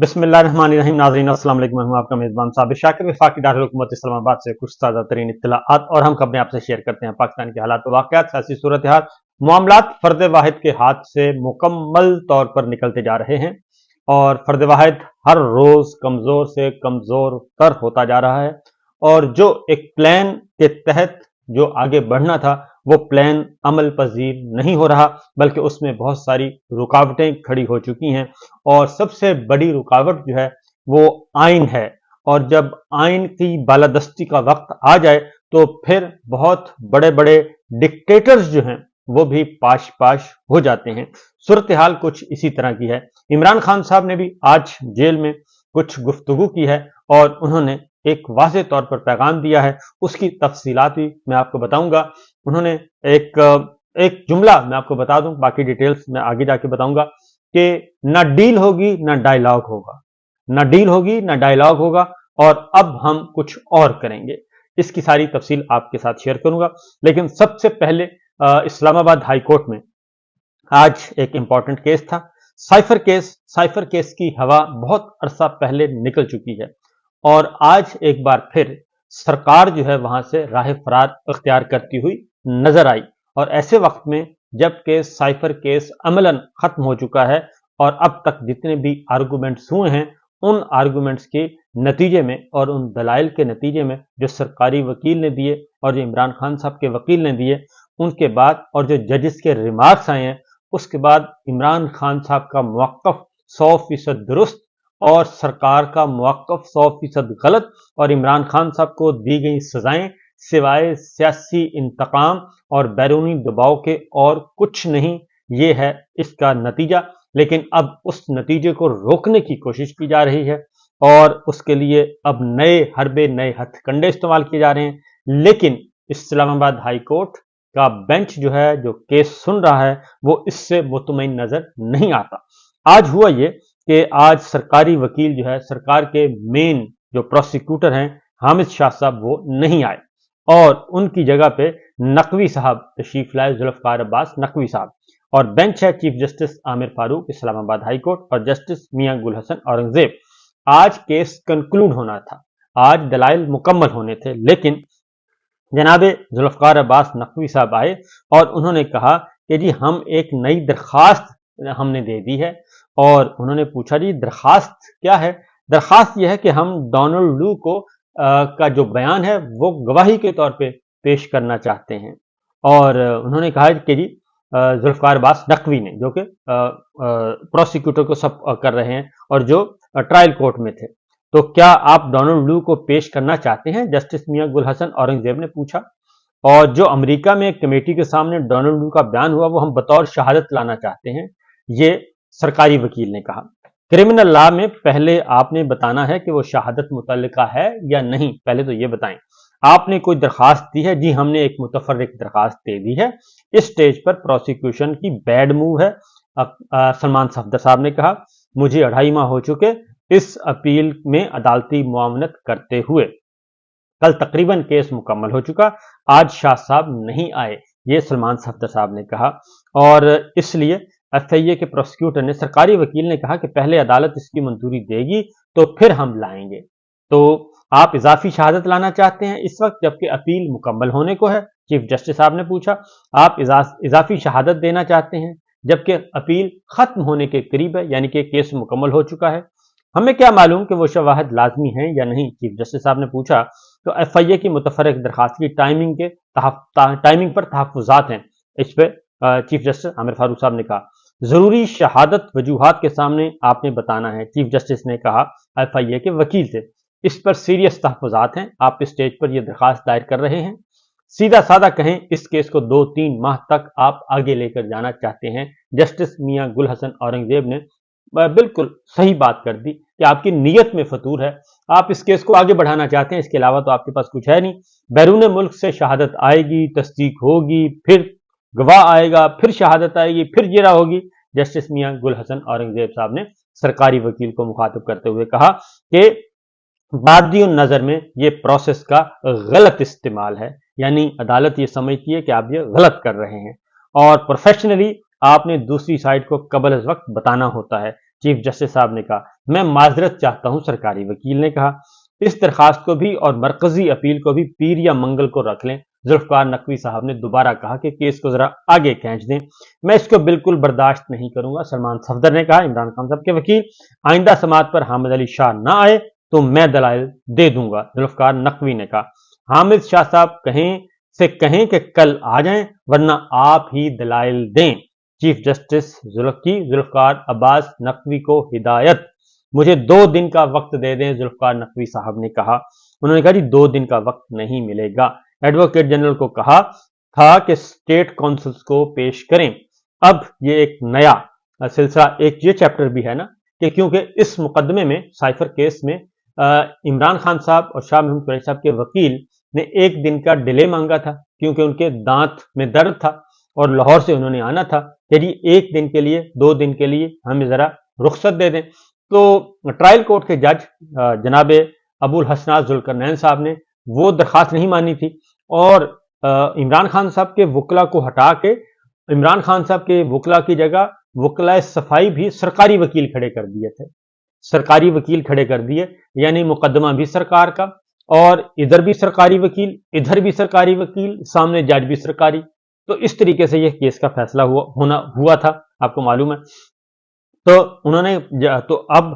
बिस्मिल्लाहिर्रहमानिर्रहीम। नाज़रीन अस्सलाम वालेकुम। मैं हूं आपका मेज़बान साबिर शाकिर, वफाकी दारुल हुकूमत इस्लामाबाद से कुछ ताज़ा तरीन इत्तलाआत और हम खबरें आपसे शेयर करते हैं। पाकिस्तान के हालात, वाक़यात, सियासी सूरत हाल, मामलात फ़र्द वाहिद के हाथ से मुकम्मल तौर पर निकलते जा रहे हैं और फ़र्द वाहिद हर रोज़ कमज़ोर से कमज़ोर तर होता जा रहा है और जो एक प्लान के तहत जो आगे बढ़ना था वो प्लान अमल पजीर नहीं हो रहा, बल्कि उसमें बहुत सारी रुकावटें खड़ी हो चुकी हैं और सबसे बड़ी रुकावट जो है वो आइन है। और जब आइन की बालादस्ती का वक्त आ जाए तो फिर बहुत बड़े बड़े डिक्टेटर्स जो हैं वो भी पाश पाश हो जाते हैं। सूरत हाल कुछ इसी तरह की है। इमरान खान साहब ने भी आज जेल में कुछ गुफ्तगू की है और उन्होंने एक वाज़ेह तौर पर पैगाम दिया है, उसकी तफसीलात भी मैं आपको बताऊंगा। उन्होंने एक जुमला मैं आपको बता दूं, बाकी डिटेल्स मैं आगे जाके बताऊंगा कि ना डील होगी ना डायलॉग होगा, ना डील होगी ना डायलॉग होगा और अब हम कुछ और करेंगे। इसकी सारी तफसील आपके साथ शेयर करूंगा, लेकिन सबसे पहले इस्लामाबाद हाई कोर्ट में आज एक इंपॉर्टेंट केस था, साइफर केस की हवा बहुत अरसा पहले निकल चुकी है और आज एक बार फिर सरकार जो है वहां से राह फरार अख्तियार करती हुई नजर आई। और ऐसे वक्त में जबकि साइफर केस अमलन खत्म हो चुका है और अब तक जितने भी आर्गूमेंट्स हुए हैं उन आर्गूमेंट्स के नतीजे में और उन दलाइल के नतीजे में जो सरकारी वकील ने दिए और जो इमरान खान साहब के वकील ने दिए, उनके बाद और जो जजेस के रिमार्क्स आए हैं, उसके बाद इमरान खान साहब का मौक़िफ़ 100% दुरुस्त और सरकार का मौक़िफ़ 100% गलत और इमरान खान साहब को दी गई सजाएं सिवाय सियासी इंतकाम और बैरूनी दबाव के और कुछ नहीं, ये है इसका नतीजा। लेकिन अब उस नतीजे को रोकने की कोशिश की जा रही है और उसके लिए अब नए हरबे, नए हथकंडे इस्तेमाल किए जा रहे हैं। लेकिन इस्लामाबाद हाई कोर्ट का बेंच जो है, जो केस सुन रहा है, वो इससे मुतमईन नजर नहीं आता। आज हुआ ये कि आज सरकारी वकील जो है, सरकार के मेन जो प्रोसिक्यूटर हैं हामिद शाह साहब, वो नहीं आए और उनकी जगह पे नकवी साहब तशरीफ लाए, जुल्फकार अब्बास नकवी साहब। और बेंच है chief justice Aamir Farooq Islamabad high court और जस्टिस मियां गुल हसन औरंगजेब। आज केस कंक्लूड होना था, आज दलाइल मुकम्मल होने थे, लेकिन जनाबे जुल्फकार अब्बास नकवी साहब आए और उन्होंने कहा कि जी हम एक नई दरखास्त हमने दे दी है। और उन्होंने पूछा जी दरखास्त क्या है? दरखास्त यह है कि हम डोनाल्ड लू को का जो बयान है वो गवाही के तौर पे पेश करना चाहते हैं। और उन्होंने कहा कि जी जुल्फकार अब्बास नकवी ने, जो कि प्रोसिक्यूटर को सब कर रहे हैं और जो ट्रायल कोर्ट में थे, तो क्या आप डोनाल्ड लू को पेश करना चाहते हैं? जस्टिस मियां गुल हसन औरंगजेब ने पूछा। और जो अमेरिका में एक कमेटी के सामने डोनाल्ड लू का बयान हुआ वो हम बतौर शहादत लाना चाहते हैं, ये सरकारी वकील ने कहा। क्रिमिनल लॉ में पहले आपने बताना है कि वो शहादत मुतल्लिका है या नहीं, पहले तो ये बताएं। आपने कोई दरखास्त दी है? जी हमने एक मुतफर्रिक दरखास्त दे दी है। इस स्टेज पर प्रोसिक्यूशन की बैड मूव है। सलमान सफदर साहब ने कहा मुझे 2.5 माह हो चुके इस अपील में अदालती मुआवनत करते हुए, कल तकरीबन केस मुकम्मल हो चुका, आज शाह साहब नहीं आए, ये सलमान सफदर साहब ने कहा। और इसलिए एफआईए के प्रोसिक्यूटर ने, सरकारी वकील ने कहा कि पहले अदालत इसकी मंजूरी देगी तो फिर हम लाएंगे। तो आप इजाफी शहादत लाना चाहते हैं इस वक्त जबकि अपील मुकम्मल होने को है? चीफ जस्टिस साहब ने पूछा। आप इजाफी शहादत देना चाहते हैं जबकि अपील खत्म होने के करीब है, यानी कि केस मुकम्मल हो चुका है। हमें क्या मालूम कि वो शवाहद लाजमी हैं या नहीं, चीफ जस्टिस साहब ने पूछा। तो एफआईए की मुतफर्रिक दरखास्त की टाइमिंग पर तहफ्फुज़ात हैं। इस पर चीफ जस्टिस आमिर फारूक साहब ने कहा जरूरी शहादत वजूहात के सामने आपने बताना है। चीफ जस्टिस ने कहा एफआईए के वकील थे, इस पर सीरियस तहफ्फुज़ात हैं, आप इस स्टेज पर यह दरखास्त दायर कर रहे हैं। सीधा साधा कहें इस केस को 2-3 माह तक आप आगे लेकर जाना चाहते हैं। जस्टिस मियां गुल हसन औरंगजेब ने बिल्कुल सही बात कर दी कि आपकी नीयत में फतूर है, आप इस केस को आगे बढ़ाना चाहते हैं, इसके अलावा तो आपके पास कुछ है नहीं। बैरून मुल्क से शहादत आएगी, तस्दीक होगी, फिर गवाह आएगा, फिर शहादत आएगी, फिर जिरा होगी। जस्टिस मियां गुल हसन औरंगजेब साहब ने सरकारी वकील को मुखातिब करते हुए कहा कि बादियों नजर में ये प्रोसेस का गलत इस्तेमाल है, यानी अदालत ये समझती है कि आप ये गलत कर रहे हैं और प्रोफेशनली आपने दूसरी साइड को कबल अज वक्त बताना होता है। چیف جسٹس صاحب نے کہا میں معذرت چاہتا ہوں، سرکاری وکیل نے کہا اس درخواست کو بھی اور مرکزی اپیل کو بھی پیر یا منگل کو رکھ لیں۔ ذوالفقار نقوی صاحب نے دوبارہ کہا کہ کیس کو ذرا آگے کھینچ دیں، میں اس کو بالکل برداشت نہیں کروں گا۔ سلمان صفدر نے کہا عمران خان صاحب کے وکیل آئندہ سماعت پر حامد علی شاہ نہ آئے تو میں دلائل دے دوں گا۔ ذوالفقار نقوی نے کہا حامد شاہ صاحب کہیں کہ کل آ جائیں ورنہ آپ ہی دلائل دیں۔ چیف جسٹس ذوالفقار عباس نقوی کو ہدایت مجھے 2 دن کا وقت دے دیں۔ ذوالفقار نقوی صاحب نے کہا انہوں نے کہا جی 2 دن کا وقت نہیں ملے گا۔ ایڈوکیٹ جنرل کو کہا تھا کہ اسٹیٹ کونسلز کو پیش کریں۔ اب یہ ایک نیا سلسلہ ایک یہ چیپٹر بھی ہے نا کہ کیونکہ اس مقدمے میں سائفر کیس میں عمران خان صاحب اور شاہ محمود قریشی صاحب کے وکیل نے 1 دن کا ڈیلے مانگا تھا کیونکہ ان کے دانت میں درد تھا اور لاہور سے انہوں نے آنا تھا کہ جی 1 دن کے لیے 2 دن کے لیے ہمیں ذرا رخصت دے دیں۔ تو ٹرائل کورٹ کے جج جناب ابو الحسنات ذوالقرنین صاحب نے وہ درخواست نہیں مانی تھی اور عمران خان صاحب کے وکلا کو ہٹا کے عمران خان صاحب کے وکلا کی جگہ وکلائے صفائی بھی سرکاری وکیل کھڑے کر دیے تھے، سرکاری وکیل کھڑے کر دیے، یعنی مقدمہ بھی سرکار کا اور ادھر بھی سرکاری وکیل ادھر بھی سرکاری وکیل سامنے جج بھی سرکاری۔ تو اس طریقے سے یہ کیس کا فیصلہ ہوا تھا، آپ کو معلوم ہے۔ تو انہوں نے تو اب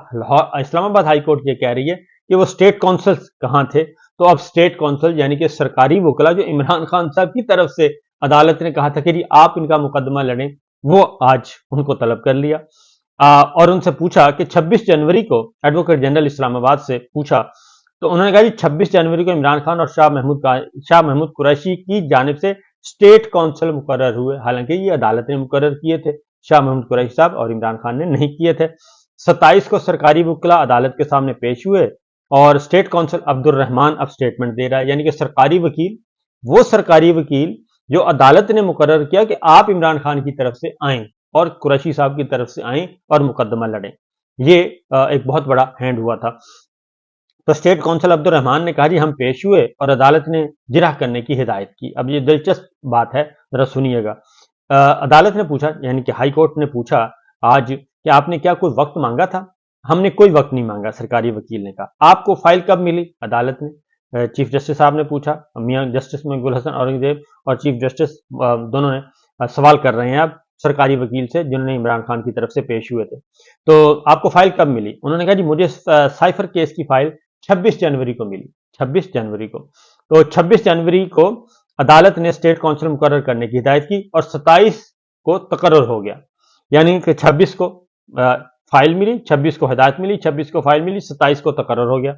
اسلام آباد ہائی کورٹ یہ کہہ رہی ہے کہ وہ اسٹیٹ کونسل کہاں تھے، تو اب اسٹیٹ کونسل یعنی کہ سرکاری وکلا جو عمران خان صاحب کی طرف سے عدالت نے کہا تھا کہ جی آپ ان کا مقدمہ لڑیں، وہ آج ان کو طلب کر لیا اور ان سے پوچھا کہ 26 جنوری کو ایڈوکیٹ جنرل اسلام آباد سے پوچھا تو انہوں نے کہا جی 26 جنوری کو عمران خان اور شاہ محمود قریشی کی جانب سے اسٹیٹ کونسل مقرر ہوئے، حالانکہ یہ عدالت نے مقرر کیے تھے، شاہ محمود قریشی صاحب اور عمران خان نے نہیں کیے تھے۔ 27 کو سرکاری وکلا عدالت کے سامنے پیش ہوئے اور اسٹیٹ کونسل عبد الرحمان اب سٹیٹمنٹ دے رہا ہے، یعنی کہ سرکاری وکیل وہ سرکاری وکیل جو عدالت نے مقرر کیا کہ آپ عمران خان کی طرف سے آئیں اور قریشی صاحب کی طرف سے آئیں اور مقدمہ لڑیں، یہ ایک بہت بڑا ہینڈ ہوا تھا۔ تو اسٹیٹ کونسل عبد الرحمان نے کہا جی ہم پیش ہوئے اور عدالت نے جرح کرنے کی ہدایت کی۔ اب یہ دلچسپ بات ہے، ذرا سنیے گا۔ عدالت نے پوچھا یعنی کہ ہائی کورٹ نے پوچھا آج کہ آپ نے کیا کوئی وقت مانگا تھا؟ ہم نے کوئی وقت نہیں مانگا، سرکاری وکیل نے کہا۔ آپ کو فائل کب ملی؟ عدالت نے چیف جسٹس صاحب نے پوچھا، میاں جسٹس مقبول حسن اورنگزیب اور چیف جسٹس دونوں نے سوال کر رہے ہیں اب سرکاری وکیل سے جنہوں نے عمران خان کی طرف سے پیش ہوئے تھے۔ تو آپ کو فائل کب ملی؟ انہوں نے کہا جی مجھے سائفر کیس کی فائل 26 جنوری کو ملی، 26 جنوری کو۔ تو 26 جنوری کو عدالت نے اسٹیٹ کونسل مقرر کرنے کی ہدایت کی اور 27 کو تقرر ہو گیا، یعنی کہ 26 کو فائل ملی، 26 کو ہدایت ملی، 26 کو فائل ملی، 27 کو تقرر ہو گیا۔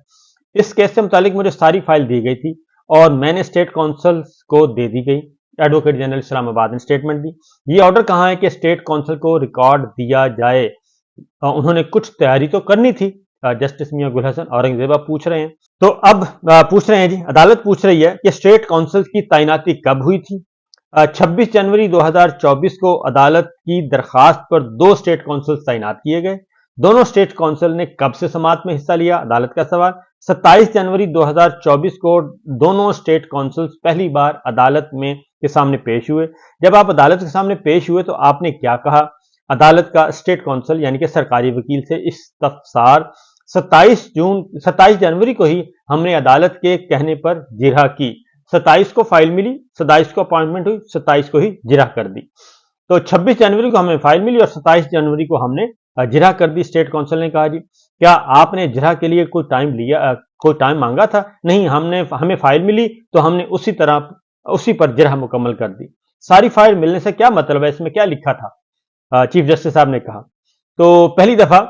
اس کیس سے متعلق مجھے ساری فائل دی گئی تھی اور میں نے اسٹیٹ کونسل کو دے دی گئی۔ ایڈوکیٹ جنرل اسلام آباد نے اسٹیٹمنٹ دی۔ یہ آرڈر کہاں ہے کہ اسٹیٹ کونسل کو ریکارڈ دیا جائے؟ انہوں نے کچھ تیاری تو کرنی تھی۔ جسٹس میاں گل حسن اورنگزیب پوچھ رہے ہیں، تو اب پوچھ رہے ہیں جی عدالت پوچھ رہی ہے کہ اسٹیٹ کونسل کی تعیناتی کب ہوئی تھی؟ 26 جنوری 2024 کو عدالت کی درخواست پر 2 اسٹیٹ کونسل تعینات کیے گئے۔ دونوں اسٹیٹ کونسل نے کب سے سماعت میں حصہ لیا؟ عدالت کا سوال۔ 27 جنوری 2024 کو دونوں اسٹیٹ کونسل پہلی بار عدالت کے سامنے پیش ہوئے۔ جب آپ عدالت کے سامنے پیش ہوئے تو آپ نے کیا کہا؟ عدالت کا اسٹیٹ کونسل یعنی کہ سرکاری وکیل سے استفسار 27 جنوری کو ہی ہم نے عدالت کے کہنے پر جرح کی۔ 27 کو فائل ملی، 27 کو اپوائنٹمنٹ ہوئی، 27 کو ہی جرح کر دی۔ تو 26 جنوری کو ہمیں فائل ملی اور 27 جنوری کو ہم نے جرح کر دی۔ اسٹیٹ کونسل نے کہا جی کیا آپ نے جرح کے لیے کوئی ٹائم مانگا تھا؟ نہیں، ہمیں فائل ملی تو ہم نے اسی پر جرح مکمل کر دی۔ ساری فائل ملنے سے کیا مطلب ہے، اس میں کیا لکھا تھا؟ چیف جسٹس صاحب نے کہا تو پہلی دفعہ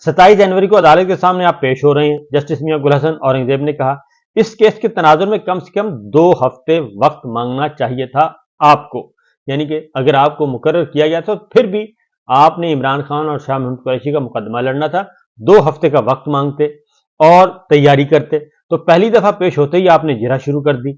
27 جنوری کو عدالت کے سامنے آپ پیش ہو رہے ہیں۔ جسٹس میاں گل حسن اورنگزیب نے کہا اس کیس کے تناظر میں کم سے کم 2 ہفتے وقت مانگنا چاہیے تھا آپ کو، یعنی کہ اگر آپ کو مقرر کیا گیا تو پھر بھی آپ نے عمران خان اور شاہ محمود قریشی کا مقدمہ لڑنا تھا، 2 ہفتے کا وقت مانگتے اور تیاری کرتے۔ تو پہلی دفعہ پیش ہوتے ہی آپ نے جرح شروع کر دی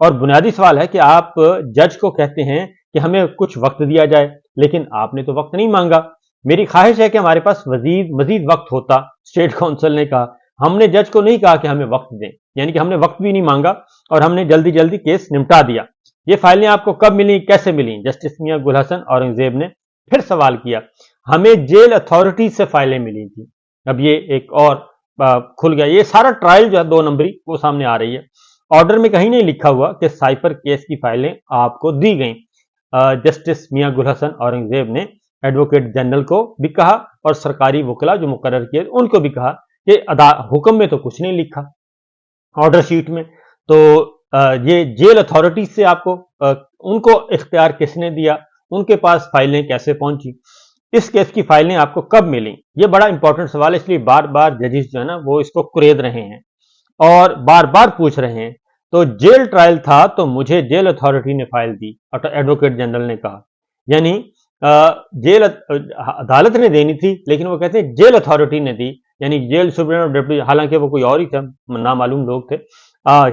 اور بنیادی سوال ہے کہ آپ جج کو کہتے ہیں کہ ہمیں کچھ وقت دیا جائے، لیکن آپ نے تو وقت نہیں مانگا۔ میری خواہش ہے کہ ہمارے پاس مزید وقت ہوتا، اسٹیٹ کونسل نے کہا۔ ہم نے جج کو نہیں کہا کہ ہمیں وقت دیں، یعنی کہ ہم نے وقت بھی نہیں مانگا اور ہم نے جلدی کیس نمٹا دیا۔ یہ فائلیں آپ کو کب ملی، کیسے ملی؟ جسٹس میاں گل حسن اورنگزیب نے پھر سوال کیا۔ हमें जेल अथॉरिटी से फाइलें मिली थी। अब ये एक और खुल गया, ये सारा ट्रायल जो है 2 नंबरी वो सामने आ रही है। ऑर्डर में कहीं नहीं लिखा हुआ कि साइफर केस की फाइलें आपको दी गई। जस्टिस मियां गुल हसन औरंगजेब ने एडवोकेट जनरल को भी कहा और सरकारी वकला जो मुकर्रर किए उनको भी कहा कि हुक्म में तो कुछ नहीं लिखा ऑर्डर शीट में, तो ये जेल अथॉरिटी से आपको उनको इख्तियार किसने दिया, उनके पास फाइलें कैसे पहुंची, इस केस की फाइलें आपको कब मिली, ये बड़ा इंपॉर्टेंट सवाल है। इसलिए बार बार जजेस जो है ना वो इसको कुरेद रहे हैं और बार बार पूछ रहे हैं। तो जेल ट्रायल था तो मुझे जेल अथॉरिटी ने फाइल दी, एडवोकेट जनरल ने कहा। यानी जेल अदालत ने देनी थी, लेकिन वो कहते हैं जेल अथॉरिटी ने दी, यानी जेल सुप्रीम और डिप्टी, हालांकि वो कोई और ही थे, नामालूम लोग थे।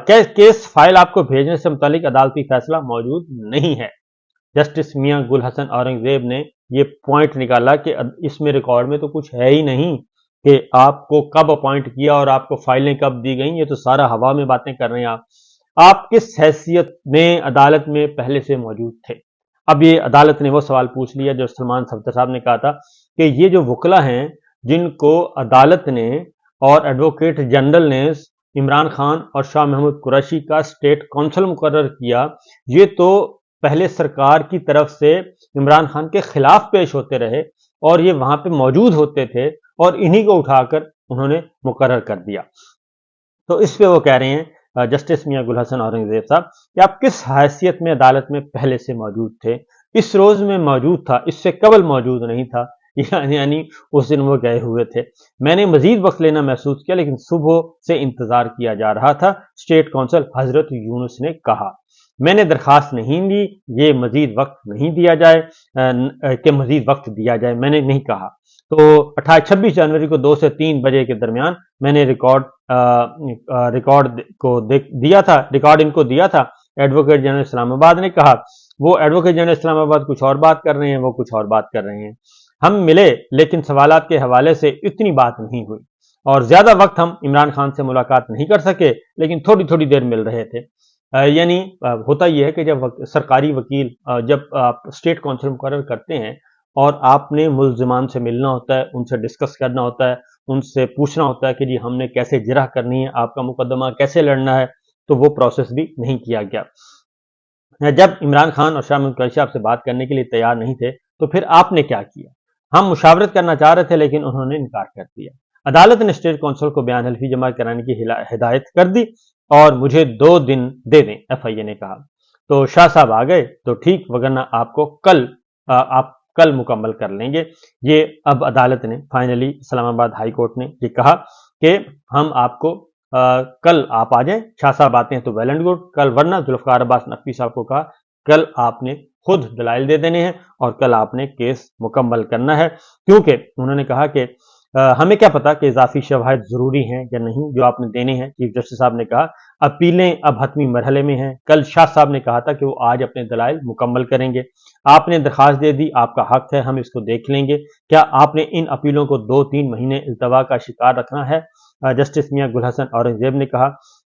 केस फाइल आपको भेजने से मुतालिक अदालती फैसला मौजूद नहीं है। जस्टिस मियां गुल हसन औरंगजेब ने ये पॉइंट निकाला कि इसमें रिकॉर्ड में तो कुछ है ही नहीं कि आपको कब अपॉइंट किया और आपको फाइलें कब दी गई, ये तो सारा हवा में बातें कर रहे हैं आप किस हैसियत में अदालत में पहले से मौजूद थे। अब ये अदालत ने वो सवाल पूछ लिया जो सलमान सफ्दर साहब ने कहा था कि ये जो वकला हैं जिनको अदालत ने और एडवोकेट जनरल ने इमरान खान और शाह महमूद कुरैशी का स्टेट काउंसिल मुकर्रर किया, ये तो पहले सरकार की तरफ से इमरान खान के खिलाफ पेश होते रहे और ये वहां पे मौजूद होते थे और इन्हीं को उठाकर उन्होंने मुकर्रर कर दिया। तो इस पे वो कह रहे हैं जस्टिस मियां गुल हसन औरंगजेब साहब कि आप किस हैसियत में अदालत में पहले से मौजूद थे, इस रोज में मौजूद था, इससे कबल मौजूद नहीं था, यानी उस दिन वो गए हुए थे। मैंने मजीद वक्त लेना महसूस किया लेकिन सुबह से इंतजार किया जा रहा था, स्टेट काउंसिल हजरत यूनुस ने कहा। मैंने दरखास्त नहीं दी ये मजीद वक्त नहीं दिया जाए कि मजीद वक्त दिया जाए, मैंने नहीं कहा। तो 26 जनवरी को 2 से 3 बजे के दरमियान मैंने रिकॉर्ड इनको दिया था। एडवोकेट जनरल इस्लामाबाद ने कहा। वो एडवोकेट जनरल इस्लामाबाद कुछ और बात कर रहे हैं, वो कुछ और बात कर रहे हैं। हम मिले लेकिन सवालात के हवाले से इतनी बात नहीं हुई और ज्यादा वक्त हम इमरान खान से मुलाकात नहीं कर सके, लेकिन थोड़ी थोड़ी देर मिल रहे थे। यानी होता यह है कि जब सरकारी वकील जब आप स्टेट काउंसिल मुकर्रर करते हैं और आपने मुल्जिमान से मिलना होता है, उनसे डिस्कस करना होता है, उनसे पूछना होता है कि जी हमने कैसे जिरह करनी है, आपका मुकदमा कैसे लड़ना है, तो वो प्रोसेस भी नहीं किया गया। जब इमरान खान और शाह महमूद कुरैशी आपसे बात करने के लिए तैयार नहीं थे तो फिर आपने क्या किया? हम मुशावरत करना चाह रहे थे लेकिन उन्होंने इनकार कर दिया। अदालत ने स्टेट काउंसिल को बयान हल्फी जमा कराने की हिदायत कर दी और मुझे 2 दिन दे दें, एफआईए ने कहा। तो शाह साहब आ गए तो ठीक, वगरना आपको आप कल मुकम्मल कर लेंगे। ये अब अदालत ने फाइनली इस्लामाबाद हाई कोर्ट ने ये कहा कि हम आपको कल आप आ जाएं, शाह साहब आते हैं तो वेल एंड गुड, कल वरना जुल्फकार अब्बास नकवी साहब को कहा कल आपने खुद दलाइल दे देने हैं और कल आपने केस मुकम्मल करना है, क्योंकि उन्होंने कहा कि हमें क्या पता कि इजाफी शवाहिद जरूरी हैं या नहीं जो आपने देने हैं। चीफ जस्टिस साहब ने कहा अपीलें अब हतमी मरहले में हैं। कल शाह साहब ने कहा था कि वो आज अपने दलाइल मुकम्मल करेंगे। आपने दरखास्त दे दी, आपका हक है, हम इसको देख लेंगे। क्या आपने इन अपीलों को 2-3 महीने इल्तवा का शिकार रखना है? जस्टिस मियां गुल हसन औरंगजेब ने कहा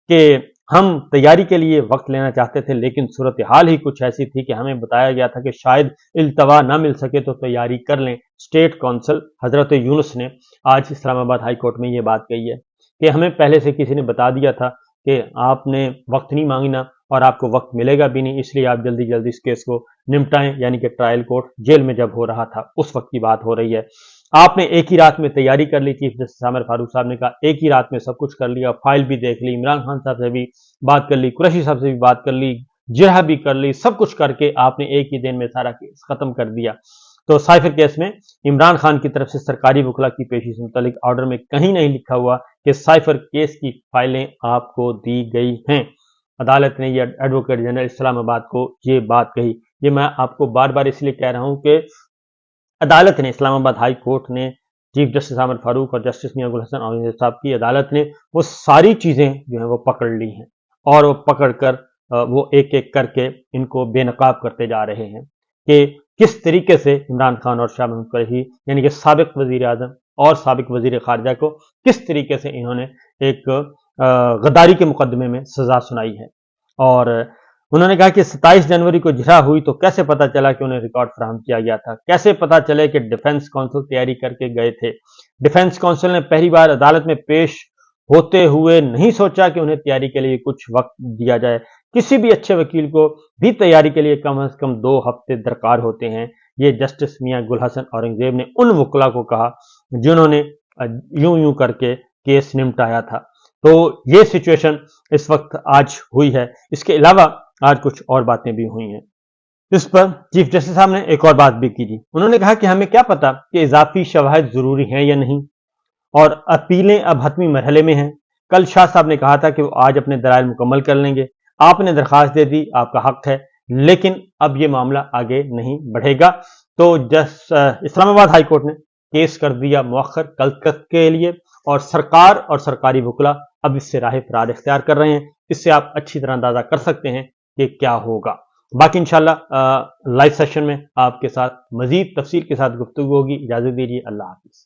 कि हम तैयारी के लिए वक्त लेना चाहते थे लेकिन सूरत हाल ही कुछ ऐसी थी कि हमें बताया गया था कि शायद इल्तवा ना मिल सके तो तैयारी कर लें। स्टेट काउंसिल हजरत यूनुस ने आज इस्लामाबाद हाई कोर्ट में ये बात कही है कि हमें पहले से किसी ने बता दिया था कि आपने वक्त नहीं मांगना और आपको वक्त मिलेगा भी नहीं, इसलिए आप जल्दी जल्दी इस केस को निपटाएं। यानी कि ट्रायल कोर्ट जेल में जब हो रहा था उस वक्त की बात हो रही है। आपने एक ही रात में तैयारी कर ली। चीफ जस्टिस आमिर फारूक साहब ने कहा एक ही रात में सब कुछ कर लिया, फाइल भी देख ली, इमरान खान साहब से भी बात कर ली, कुरैशी साहब से भी बात कर ली, जिरह भी कर ली, सब कुछ करके आपने एक ही दिन में सारा केस खत्म कर दिया। तो साइफर केस में इमरान खान की तरफ से सरकारी वकला की पेशी से मुतालिक ऑर्डर में कहीं नहीं लिखा हुआ कि साइफर केस की फाइलें आपको दी गई हैं। अदालत ने यह एडवोकेट जनरल इस्लामाबाद को ये बात कही। ये मैं आपको बार बार इसलिए कह रहा हूं कि अदालत ने, इस्लामाबाद हाई कोर्ट ने, चीफ जस्टिस आमिर फारूक और जस्टिस मियां गुल हसन औरंगजेब साहब की अदालत ने वो सारी चीजें जो है वो पकड़ ली हैं और वो पकड़कर वो एक एक करके इनको बेनकाब करते जा रहे हैं कि किस तरीके से इमरान खान और शाह महमूद कुरैशी यानी कि साबिक वजीर आजम और साबिक वजीर खारजा को किस तरीके से इन्होंने एक गद्दारी के मुकदमे में सजा सुनाई है। और उन्होंने कहा कि 27 जनवरी को जिरह हुई तो कैसे पता चला कि उन्हें रिकॉर्ड फराहम किया गया था, कैसे पता चले कि डिफेंस काउंसिल तैयारी करके गए थे। डिफेंस काउंसिल ने पहली बार अदालत में पेश होते हुए नहीं सोचा कि उन्हें तैयारी के लिए कुछ वक्त दिया जाए। किसी भी अच्छे वकील को भी तैयारी के लिए कम से कम 2 हफ्ते दरकार होते हैं। ये जस्टिस मियां गुल हसन औरंगजेब ने उन वकला को कहा जिन्होंने यूं यूं करके केस निपटाया था। तो ये सिचुएशन इस वक्त आज हुई है। इसके अलावा आज कुछ और बातें भी हुई हैं। इस पर चीफ जस्टिस साहब ने एक और बात भी की थी। उन्होंने कहा कि हमें क्या पता कि इजाफी शवाहिद जरूरी हैं या नहीं, और अपीलें अब हतमी मरहले में हैं। कल शाह साहब ने कहा था कि वो आज अपने दलाइल मुकम्मल कर लेंगे। आपने दरखास्त दे दी, आपका हक है, लेकिन अब ये मामला आगे नहीं बढ़ेगा। तो इस्लामाबाद हाई कोर्ट ने केस कर दिया मुअख्खर कल तक के लिए, और सरकार और सरकारी वकला अब इससे राह फरार इख्तियार कर रहे हैं। इससे आप अच्छी तरह अंदाजा कर सकते हैं कि क्या होगा। बाकी इंशाल्लाह लाइव सेशन में आपके साथ मजीद तफसील के साथ गुफ्तगू होगी। इजाजत दीजिए, अल्लाह हाफिज।